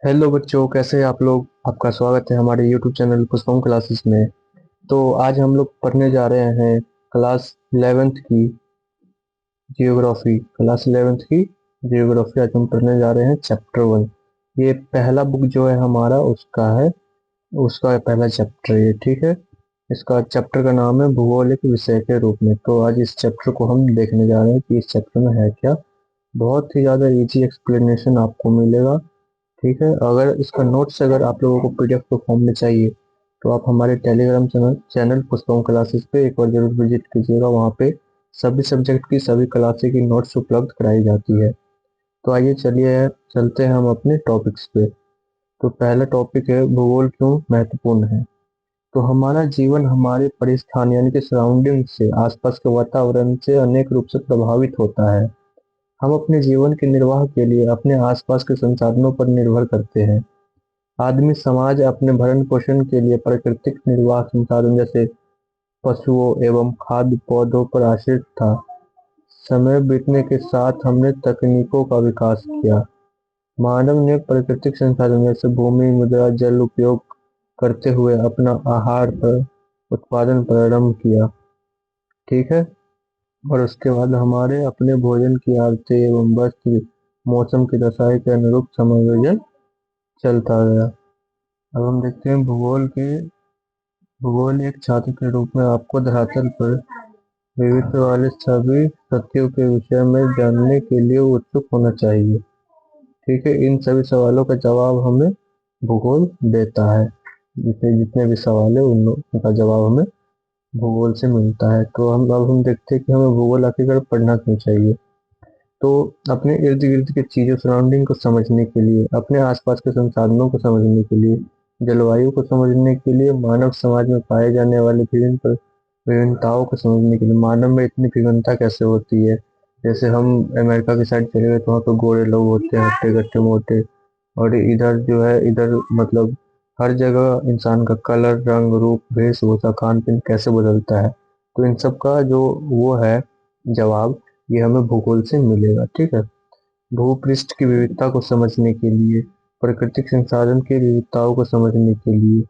Hello बच्चों, कैसे हैं आप लोग। आपका स्वागत है हमारे यूट्यूब चैनल पुष्पम क्लासेस में। तो आज हम लोग पढ़ने जा रहे हैं क्लास 11th की जियोग्राफी आज हम पढ़ने जा रहे हैं चैप्टर 1। ये पहला बुक जो है हमारा उसका है, उसका पहला चैप्टर ये, ठीक है। इसका चैप्टर का नाम है भूगोल एक विषय के रूप में। तो आज इस चैप्टर को हम देखने जा रहे हैं कि इस चैप्टर में है क्या। बहुत ही ज़्यादा इजी एक्सप्लेनेशन आपको मिलेगा, ठीक है। अगर इसका नोट्स अगर आप लोगों को पीडीएफ के फॉर्म में चाहिए तो आप हमारे टेलीग्राम चैनल पुष्पम क्लासेस पे एक बार जरूर विजिट कीजिएगा। वहाँ पे सभी सब्जेक्ट की सभी क्लासेस की नोट्स उपलब्ध कराई जाती है। तो आइए चलिए चलते हैं हम अपने टॉपिक्स पे। तो पहला टॉपिक है भूगोल क्यों महत्वपूर्ण है। तो हमारा जीवन हमारे परिस्थान यानी कि सराउंडिंग से, आसपास के वातावरण से अनेक रूप से प्रभावित होता है। हम अपने जीवन के निर्वाह के लिए अपने आसपास के संसाधनों पर निर्भर करते हैं। आदमी समाज अपने भरण पोषण के लिए प्राकृतिक निर्वाह संसाधन जैसे पशुओं एवं खाद्य पौधों पर आश्रित था। समय बीतने के साथ हमने तकनीकों का विकास किया। मानव ने प्राकृतिक संसाधन जैसे भूमि, मृदा, जल उपयोग करते हुए अपना आहार पर उत्पादन प्रारंभ किया, ठीक है। और उसके बाद हमारे अपने भोजन की आदतें एवं वस्त्र मौसम की दशाएं के अनुरूप समायोजन चलता गया। अब हम देखते हैं भूगोल एक छात्र के रूप में आपको धरातल पर विविधता वाले सभी तथ्यों के विषय में जानने के लिए उत्सुक होना चाहिए, ठीक है। इन सभी सवालों का जवाब हमें भूगोल देता है। जितने जितने भी सवाल है उनका जवाब हमें भूगोल से मिलता है। तो अब हम देखते हैं कि हमें भूगोल आखिरकार पढ़ना क्यों चाहिए। तो अपने इर्द गिर्द की चीजों सराउंडिंग को समझने के लिए, अपने आसपास के संसाधनों को समझने के लिए, जलवायु को समझने के लिए, मानव समाज में पाए जाने वाले विभिन्नताओं को समझने के लिए, मानव में इतनी विभिन्नता कैसे होती है। जैसे हम अमेरिका की साइड चले गए तो वहाँ पे गोरे लोग होते हैं, हट्टे कट्टे मोटे। और इधर जो है, इधर मतलब हर जगह इंसान का कलर, रंग, रूप, वेशभूषा, खान पीन कैसे बदलता है। तो इन सब का जो वो है जवाब, ये हमें भूगोल से मिलेगा, ठीक है। भूपृष्ठ की विविधता को समझने के लिए, प्राकृतिक संसाधन की विविधताओं को समझने के लिए,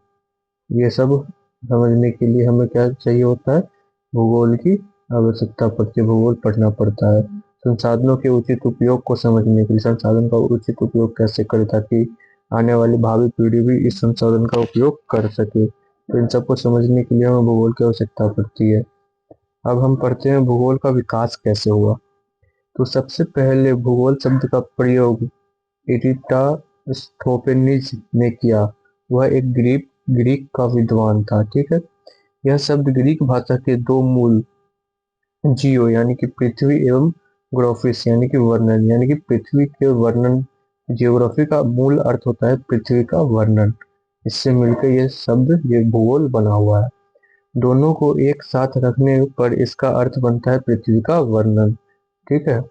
ये सब समझने के लिए हमें क्या चाहिए होता है, भूगोल की आवश्यकता पड़ती है, भूगोल पढ़ना पड़ता है। संसाधनों के उचित उपयोग को समझने के लिए, संसाधन का उचित उपयोग कैसे करें ताकि आने वाली भावी पीढ़ी भी इस संसाधन का उपयोग कर सके। तो इन सबको समझने के लिए हमें भूगोल की आवश्यकता पड़ती है। अब हम पढ़ते हैं भूगोल का विकास कैसे हुआ। तो सबसे पहले भूगोल शब्द का प्रयोग इरिटास्थोफेनिस ने किया। वह एक ग्रीक ग्रीक का विद्वान था, ठीक है। यह शब्द ग्रीक भाषा के दो मूल, जियो यानी कि पृथ्वी एवं ग्राफिस यानी कि वर्णन, यानी कि पृथ्वी के वर्णन। जियोग्राफी का मूल अर्थ होता है पृथ्वी का वर्णन। इससे मिलकर यह शब्द, ये भूगोल बना हुआ है। दोनों को एक साथ रखने पर इसका अर्थ बनता है पृथ्वी का वर्णन, ठीक है। अब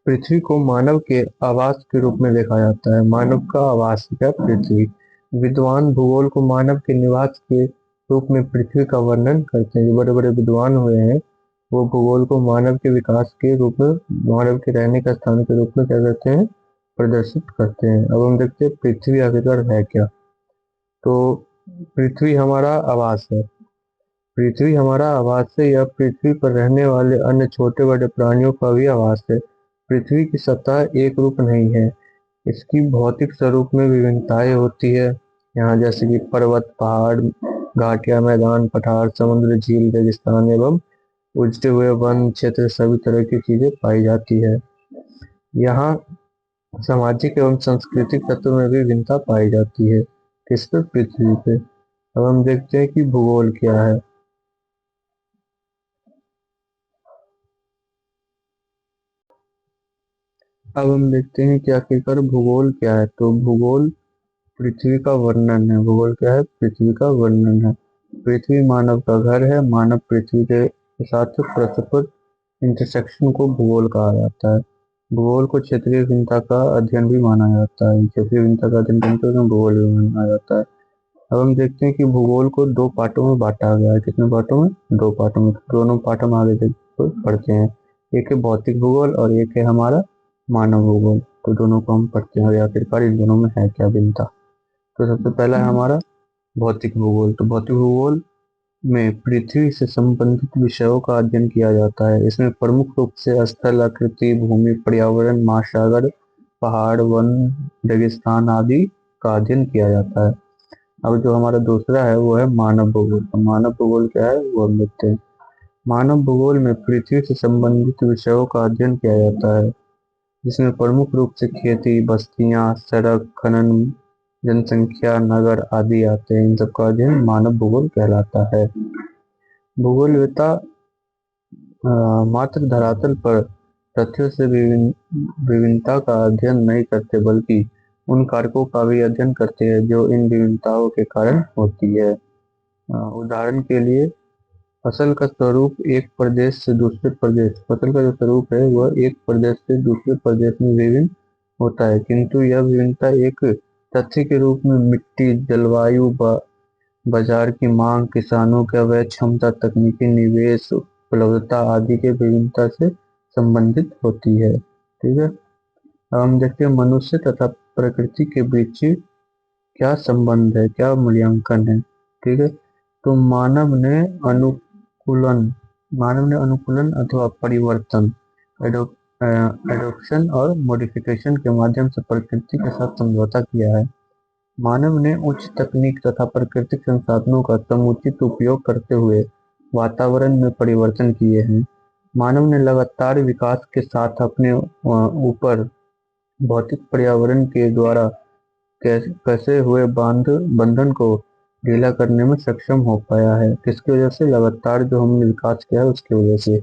पृथ्वी को मानव के आवास के रूप में देखा जाता है। मानव का आवास है पृथ्वी। विद्वान भूगोल को मानव के निवास के रूप में पृथ्वी का वर्णन करते हैं। जो बड़े बड़े विद्वान हुए हैं वो भूगोल को मानव के विकास के रूप में, मानव के रहने का स्थान के रूप में क्या करते हैं, प्रदर्शित करते हैं। अब हम देखते हैं पृथ्वी आखिरकार है क्या। तो पृथ्वी हमारा आवास है। पृथ्वी हमारा आवास है, यह पृथ्वी पर रहने वाले अन्य छोटे बड़े प्राणियों का भी आवास है। पृथ्वी की सतह एक रूप नहीं है, इसकी भौतिक स्वरूप में विभिन्नताएं होती है। यहाँ जैसे कि पर्वत, पहाड़, घाटियां, मैदान, पठार, समुद्र, झील, रेगिस्तान एवं उजड़े हुए वन क्षेत्र, सभी तरह की चीजें पाई जाती है। यहाँ सामाजिक एवं सांस्कृतिक तत्व में भी भिन्नता पाई जाती है। किस पे, पृथ्वी पे। अब हम देखते हैं कि भूगोल क्या है। अब हम देखते हैं कि आखिरकार भूगोल क्या है। तो भूगोल पृथ्वी का वर्णन है। भूगोल क्या है, पृथ्वी का वर्णन है। पृथ्वी मानव का घर है। मानव पृथ्वी के साथ परस्पर इंटरसेक्शन को भूगोल कहा जाता है। भूगोल को क्षेत्रीय भिन्नता का अध्ययन भी माना जाता है। क्षेत्रीय भिन्नता का अध्ययन करते हुए भूगोल भी माना जाता है। अब हम देखते हैं कि भूगोल को दो पार्टों में बांटा गया है। कितने पार्टों में, दो पार्टों में। दोनों पार्टों में आगे पढ़ते हैं। एक है भौतिक भूगोल और एक है हमारा मानव भूगोल। तो दोनों को हम पढ़ते हैं और आखिरकार इन दोनों में है क्या भिन्नता। तो सबसे पहला है हमारा भौतिक भूगोल। तो भौतिक भूगोल में पृथ्वी से संबंधित विषयों का अध्ययन किया जाता है। इसमें प्रमुख रूप से स्थल, आकृति, भूमि, पर्यावरण, महासागर, पहाड़, वन, रेगिस्तान आदि का अध्ययन किया जाता है। अब जो हमारा दूसरा है वो है मानव भूगोल। तो मानव भूगोल क्या है वो हम देखते हैं। मानव भूगोल में पृथ्वी से संबंधित विषयों का अध्ययन किया जाता है, जिसमें प्रमुख रूप से खेती, बस्तियां, सड़क, खनन, जनसंख्या, नगर आदि आते हैं। इन सबका अध्ययन मानव भूगोल कहलाता है। भूगोलवेत्ता मात्र धरातल पर तथ्यों से विभिन्नता का अध्ययन नहीं करते, बल्कि उन कारकों का भी अध्ययन करते हैं जो इन विभिन्नताओं के कारण होती है। उदाहरण के लिए फसल का स्वरूप एक प्रदेश से दूसरे प्रदेश फसल का जो स्वरूप है वह एक प्रदेश से दूसरे प्रदेश में विभिन्न होता है, किंतु यह विभिन्नता एक तथ्य के रूप में मिट्टी, जलवायु, बाजार की मांग, किसानों की अवैध क्षमता, तकनीकी निवेश, उपलब्धता आदि के विभिन्नता से संबंधित होती है। ठीक है। अब हम देखते हैं मनुष्य तथा प्रकृति के बीच क्या संबंध है, क्या मूल्यांकन है। ठीक है। तो मानव ने अनुकूलन अथवा परिवर्तन, एडोप्शन और मॉडिफिकेशन के माध्यम से प्रकृति के साथ समझौता किया है। मानव ने उच्च तकनीक तथा प्राकृतिक संसाधनों का समुचित उपयोग करते हुए वातावरण में परिवर्तन किए हैं। मानव ने लगातार विकास के साथ अपने ऊपर भौतिक पर्यावरण के द्वारा कैसे हुए बंधन को ढीला करने में सक्षम हो पाया है। किसकी वजह से? लगातार जो हमने विकास किया है उसकी वजह से।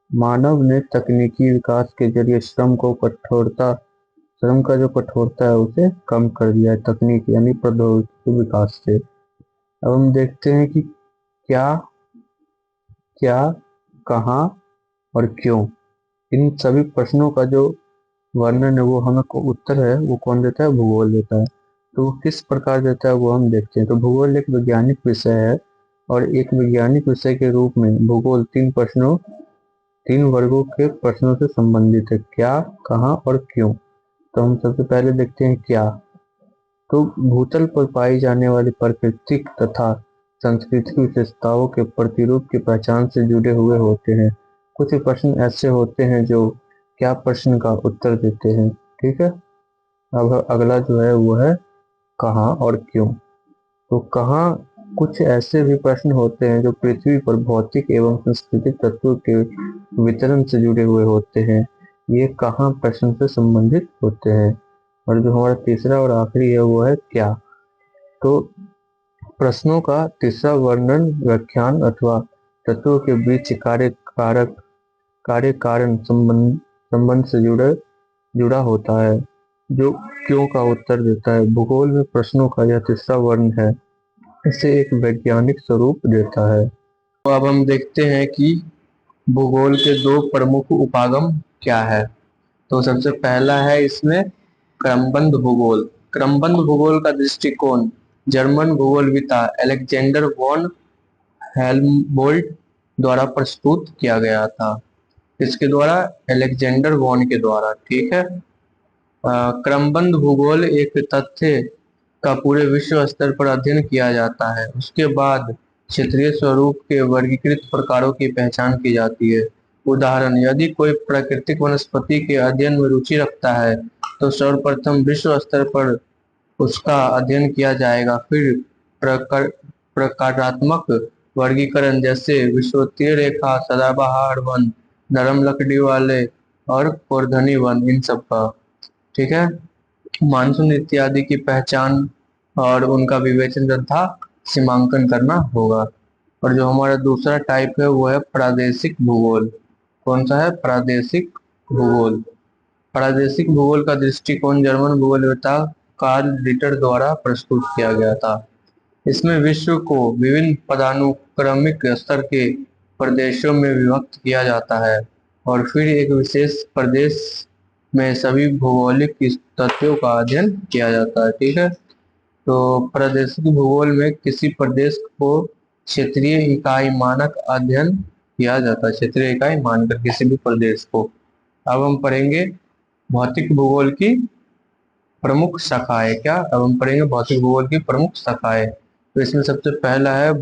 मानव ने तकनीकी विकास के जरिए श्रम का जो कठोरता है उसे कम कर दिया है, तकनीक यानी प्रौद्योगिकी विकास से। अब हम देखते हैं कि क्या क्या कहाँ और क्यों, इन सभी प्रश्नों का जो वर्णन है वो हमें उत्तर है वो कौन देता है? भूगोल देता है। तो वो किस प्रकार देता है वो हम देखते हैं। तो भूगोल एक वैज्ञानिक विषय है और एक वैज्ञानिक विषय के रूप में भूगोल तीन वर्गों के प्रश्नों से संबंधित है। क्या, कहाँ और क्यों। तो हम सबसे पहले देखते हैं क्या। तो भूतल पर पाई जाने वाली प्राकृतिक तथा सांस्कृतिक विशेषताओं के प्रतिरूप की पहचान से जुड़े हुए होते हैं। कुछ प्रश्न ऐसे होते हैं जो क्या प्रश्न का उत्तर देते हैं। ठीक है। अब अगला जो है वो है कहाँ और क्यों। तो कहाँ कुछ ऐसे भी प्रश्न होते हैं जो पृथ्वी पर भौतिक एवं सांस्कृतिक तत्वों के वितरण से जुड़े हुए होते हैं। ये कहाँ प्रश्न से संबंधित होते हैं। और जो हमारा तीसरा और आखिरी है वो है क्या। तो प्रश्नों का तीसरा वर्णन व्याख्यान अथवा तत्वों के बीच कार्य कारण संबंध से जुड़ा होता है, जो क्यों का उत्तर देता है। भूगोल में प्रश्नों का यह तीसरा वर्ण है, इसे एक वैज्ञानिक स्वरूप देता है। तो अब हम देखते हैं कि भूगोल के दो प्रमुख उपागम क्या है। तो सबसे पहला है इसमें क्रमबद्ध भूगोल। क्रमबद्ध भूगोल का दृष्टिकोण जर्मन भूगोलविदा अलेक्जेंडर वॉन हेल्महोल्ट्ज द्वारा प्रस्तुत किया गया था। इसके द्वारा? अलेक्जेंडर वॉन के द्वारा। ठीक है। क्रमबद्ध भूगोल एक तथ्य का पूरे विश्व स्तर पर अध्ययन किया जाता है। उसके बाद क्षेत्रीय स्वरूप के वर्गीकृत प्रकारों की पहचान की जाती है। उदाहरण, यदि कोई प्राकृतिक वनस्पति के अध्ययन में रुचि रखता है तो सर्वप्रथम विश्व स्तर पर उसका अध्ययन किया जाएगा। फिर प्रकारात्मक वर्गीकरण जैसे विषुवतीय रेखा, सदाबहार वन, नरम लकड़ी वाले और कोरधनी वन, इन सब का। ठीक है। मानसून इत्यादि की पहचान और उनका विवेचन तथा सीमांकन करना होगा। और जो हमारा दूसरा टाइप है वो है प्रादेशिक भूगोल। कौन सा है? प्रादेशिक भूगोल। प्रादेशिक भूगोल का दृष्टिकोण जर्मन भूगोलवेत्ता कार्ल रिटर द्वारा प्रस्तुत किया गया था। इसमें विश्व को विभिन्न पदानुक्रमिक स्तर के प्रदेशों में विभक्त किया जाता है और फिर एक विशेष प्रदेश में सभी भौगोलिक तथ्यों का अध्ययन किया जाता है। ठीक है। तो प्रादेशिक भूगोल में किसी प्रदेश को क्षेत्रीय इकाई मानक अध्ययन किया जाता है, क्षेत्रीय इकाई मानकर किसी भी प्रदेश को। अब हम पढ़ेंगे भौतिक भूगोल की प्रमुख शाखाएं, क्या अब हम पढ़ेंगे भौतिक भूगोल की प्रमुख शाखाएं। तो इसमें सबसे पहला है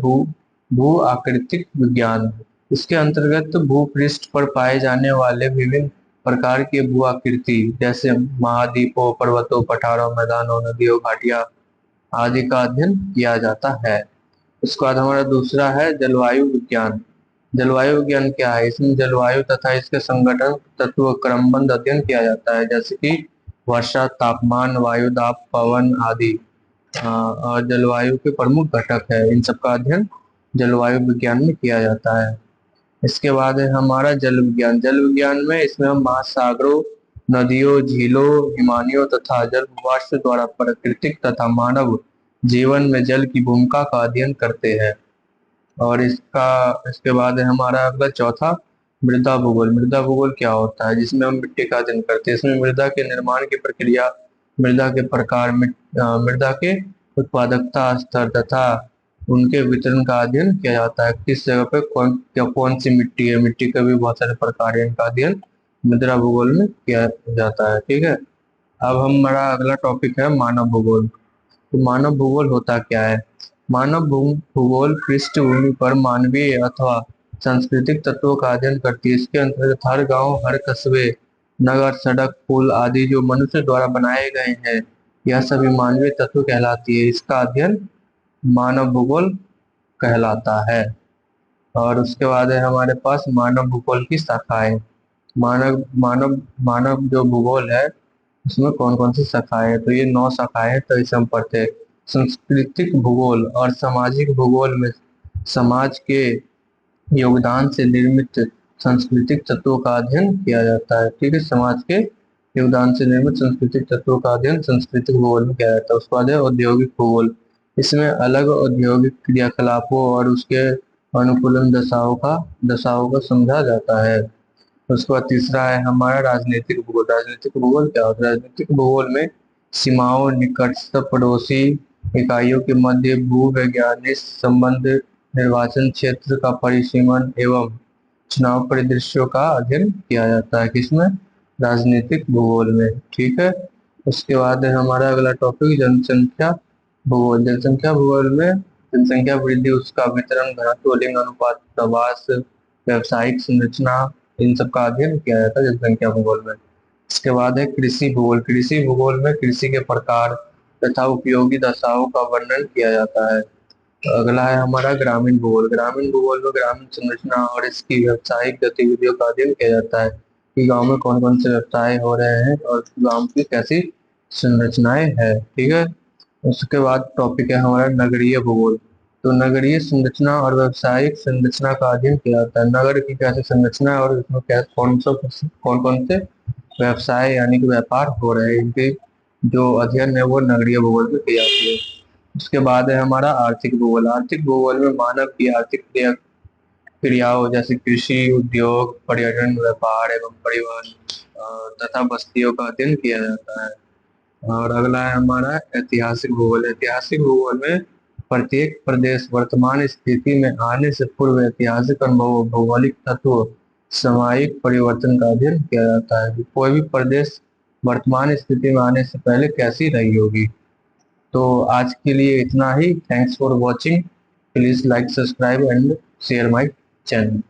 भू आकृतिक विज्ञान। इसके अंतर्गत भूपृष्ठ पर पाए जाने वाले विभिन्न प्रकार के भू आकृति, जैसे महाद्वीपों, पर्वतों, पठारों, मैदानों, नदियों, घाटियां आदि का अध्ययन किया जाता है। उसके बाद हमारा दूसरा है जलवायु विज्ञान। जलवायु विज्ञान क्या है? इसमें जलवायु तथा इसके संगठन तत्व क्रमबद्ध अध्ययन किया जाता है, जैसे कि वर्षा, तापमान, वायु दाब, पवन आदि। और जलवायु के प्रमुख घटक है, इन सबका अध्ययन जलवायु विज्ञान में किया जाता है। इसके बाद है हमारा जल विज्ञान। जल विज्ञान में इसमें हम महासागरों, नदियों, झीलों, हिमानियों तथा जल वाष्प द्वारा प्राकृतिक तथा मानव जीवन में जल की भूमिका का अध्ययन करते हैं। और इसके बाद है हमारा अगला चौथा मृदा भूगोल। मृदा भूगोल क्या होता है? जिसमें हम मिट्टी का अध्ययन करते हैं। इसमें मृदा के निर्माण की प्रक्रिया, मृदा के प्रकार, मृदा के उत्पादकता स्तर तथा उनके वितरण का अध्ययन किया जाता है। किस जगह पे कौन सी मिट्टी है, मिट्टी के भी बहुत सारे प्रकार है, इनका अध्ययन मृदा भूगोल में किया जाता है। ठीक है। अब हमारा अगला टॉपिक है मानव भूगोल। तो मानव भूगोल होता क्या है? मानव भूगोल पृष्ठभूमि पर मानवीय अथवा सांस्कृतिक तत्वों का अध्ययन करती है। इसके अंतर्गत हर गांव, हर कस्बे, नगर, सड़क, पुल आदि जो मनुष्य द्वारा बनाए गए हैं, यह सभी मानवीय तत्व कहलाती है। इसका अध्ययन मानव भूगोल कहलाता है। और उसके बाद है हमारे पास मानव भूगोल की शाखाएं। मानव मानव मानव जो भूगोल है उसमें कौन कौन सी शाखाएं हैं? तो ये 9 शाखाएं हैं। तो इसे हम पढ़ते हैं। सांस्कृतिक भूगोल और सामाजिक भूगोल में समाज के योगदान से निर्मित सांस्कृतिक तत्वों का अध्ययन किया जाता है। ठीक है। समाज के योगदान से निर्मित सांस्कृतिक तत्वों का अध्ययन सांस्कृतिक भूगोल में किया जाता है। उसके बाद है औद्योगिक भूगोल। इसमें अलग औद्योगिक क्रियाकलापों और उसके अनुकूलन दशाओं का समझा जाता है। उसके बाद तीसरा है हमारा राजनीतिक भूगोल। राजनीतिक भूगोल क्या होता है? राजनीतिक भूगोल में सीमाओं, निकटस्थ पड़ोसी इकाइयों के मध्य भूवैज्ञानिक संबंध, निर्वाचन क्षेत्र का परिसीमन एवं चुनाव परिदृश्यों का अध्ययन किया जाता है। किसमें? राजनीतिक भूगोल में। ठीक है। उसके बाद है हमारा अगला टॉपिक जनसंख्या भूगोल। जनसंख्या भूगोल में जनसंख्या वृद्धि, उसका वितरण, घनत्व, लिंग अनुपात, प्रवास, व्यावसायिक संरचना, इन सब का अध्ययन किया जाता है जनसंख्या भूगोल में। इसके बाद है कृषि भूगोल। कृषि भूगोल में कृषि के प्रकार तथा उपयोगी दशाओं का वर्णन किया जाता है। अगला है हमारा ग्रामीण भूगोल। ग्रामीण भूगोल में ग्रामीण संरचना और इसकी व्यावसायिक गतिविधियों का अध्ययन किया जाता है कि गांव में कौन कौन से व्यवसाय हो रहे हैं और गांव की कैसी संरचनाएं है। ठीक है। उसके बाद टॉपिक है हमारा नगरीय भूगोल। तो नगरीय संरचना और व्यावसायिक संरचना का अध्ययन किया जाता है। नगर की कैसे संरचना है और इसमें क्या कौन कौन से व्यवसाय यानी कि व्यापार हो रहे हैं, इनके जो अध्ययन है वो नगरीय भूगोल में की जाती है। उसके बाद है हमारा आर्थिक भूगोल। आर्थिक भूगोल में मानव की आर्थिक क्रियाओं जैसे कृषि, उद्योग, पर्यटन, व्यापार एवं परिवहन तथा बस्तियों का अध्ययन किया जाता है। और अगला है हमारा ऐतिहासिक भूगोल। ऐतिहासिक भूगोल में प्रत्येक प्रदेश वर्तमान स्थिति में आने से पूर्व ऐतिहासिक अनुभव, भौगोलिक तत्व, सामयिक परिवर्तन का अध्ययन किया जाता है कि कोई भी प्रदेश वर्तमान स्थिति में आने से पहले कैसी रही होगी। तो आज के लिए इतना ही। Thanks for watching. Please like, subscribe and share my channel.